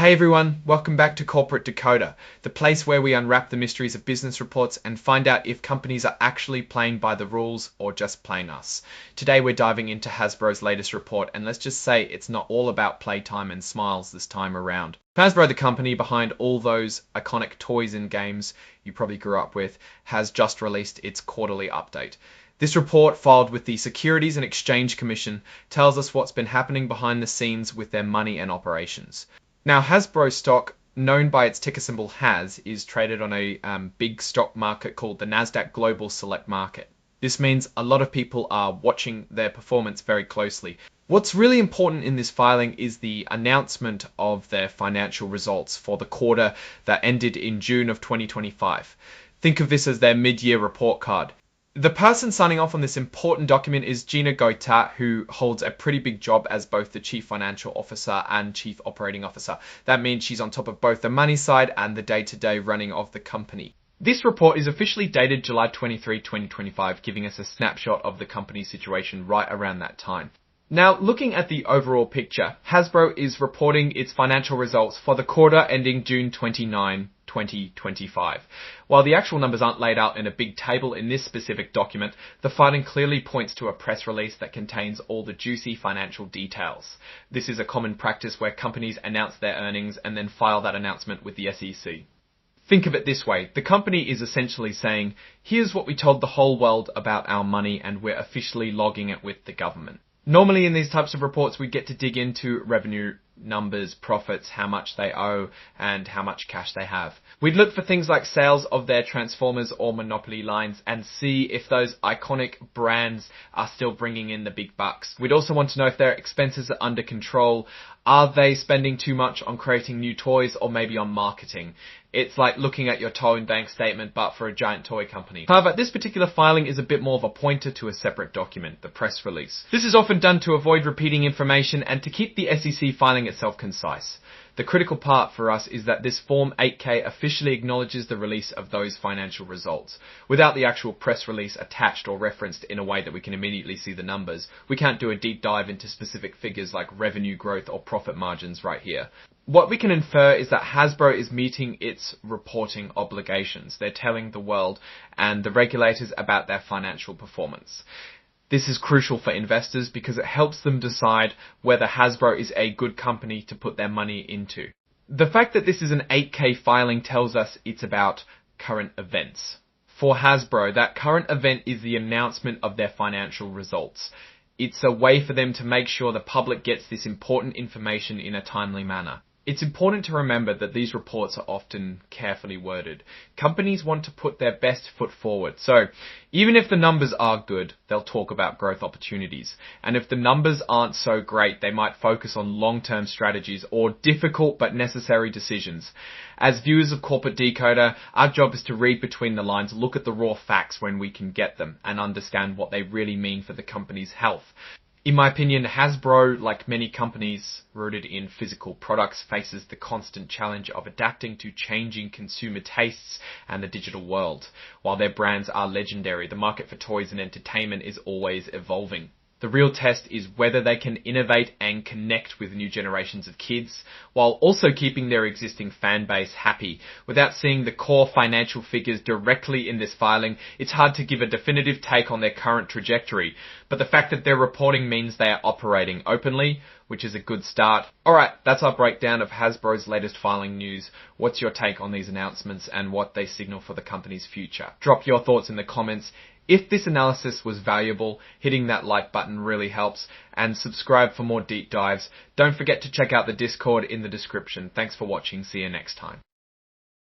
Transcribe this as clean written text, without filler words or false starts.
Hey everyone, welcome back to Corporate Decoder, the place where we unwrap the mysteries of business reports and find out if companies are actually playing by the rules or just playing us. Today we're diving into Hasbro's latest report, and let's just say it's not all about playtime and smiles this time around. Hasbro, the company behind all those iconic toys and games you probably grew up with, has just released its quarterly update. This report, filed with the Securities and Exchange Commission, tells us what's been happening behind the scenes with their money and operations. Now, Hasbro stock, known by its ticker symbol HAS, is traded on a big stock market called the Nasdaq Global Select Market. This means a lot of people are watching their performance very closely. What's really important in this filing is the announcement of their financial results for the quarter that ended in June of 2025. Think of this as their mid-year report card. The person signing off on this important document is Gina Goitat, who holds a pretty big job as both the Chief Financial Officer and Chief Operating Officer. That means she's on top of both the money side and the day-to-day running of the company. This report is officially dated July 23, 2025, giving us a snapshot of the company's situation right around that time. Now, looking at the overall picture, Hasbro is reporting its financial results for the quarter ending June 29, 2025. While the actual numbers aren't laid out in a big table in this specific document, the filing clearly points to a press release that contains all the juicy financial details. This is a common practice where companies announce their earnings and then file that announcement with the SEC. Think of it this way, the company is essentially saying, here's what we told the whole world about our money and we're officially logging it with the government. Normally in these types of reports, we get to dig into revenue numbers, profits, how much they owe, and how much cash they have. We'd look for things like sales of their Transformers or Monopoly lines and see if those iconic brands are still bringing in the big bucks. We'd also want to know if their expenses are under control. Are they spending too much on creating new toys or maybe on marketing? It's like looking at your toy and bank statement, but for a giant toy company. However, this particular filing is a bit more of a pointer to a separate document, the press release. This is often done to avoid repeating information and to keep the SEC filing itself concise. The critical part for us is that this Form 8K officially acknowledges the release of those financial results. Without the actual press release attached or referenced in a way that we can immediately see the numbers, we can't do a deep dive into specific figures like revenue growth or profit margins right here. What we can infer is that Hasbro is meeting its reporting obligations. They're telling the world and the regulators about their financial performance. This is crucial for investors because it helps them decide whether Hasbro is a good company to put their money into. The fact that this is an 8K filing tells us it's about current events. For Hasbro, that current event is the announcement of their financial results. It's a way for them to make sure the public gets this important information in a timely manner. It's important to remember that these reports are often carefully worded. Companies want to put their best foot forward. So even if the numbers are good, they'll talk about growth opportunities. And if the numbers aren't so great, they might focus on long-term strategies or difficult but necessary decisions. As viewers of Corporate Decoder, our job is to read between the lines, look at the raw facts when we can get them, and understand what they really mean for the company's health. In my opinion, Hasbro, like many companies rooted in physical products, faces the constant challenge of adapting to changing consumer tastes and the digital world. While their brands are legendary, the market for toys and entertainment is always evolving. The real test is whether they can innovate and connect with new generations of kids while also keeping their existing fan base happy. Without seeing the core financial figures directly in this filing, it's hard to give a definitive take on their current trajectory. But the fact that they're reporting means they are operating openly, which is a good start. Alright, that's our breakdown of Hasbro's latest filing news. What's your take on these announcements and what they signal for the company's future? Drop your thoughts in the comments. If this analysis was valuable, hitting that like button really helps, and subscribe for more deep dives. Don't forget to check out the Discord in the description. Thanks for watching. See you next time.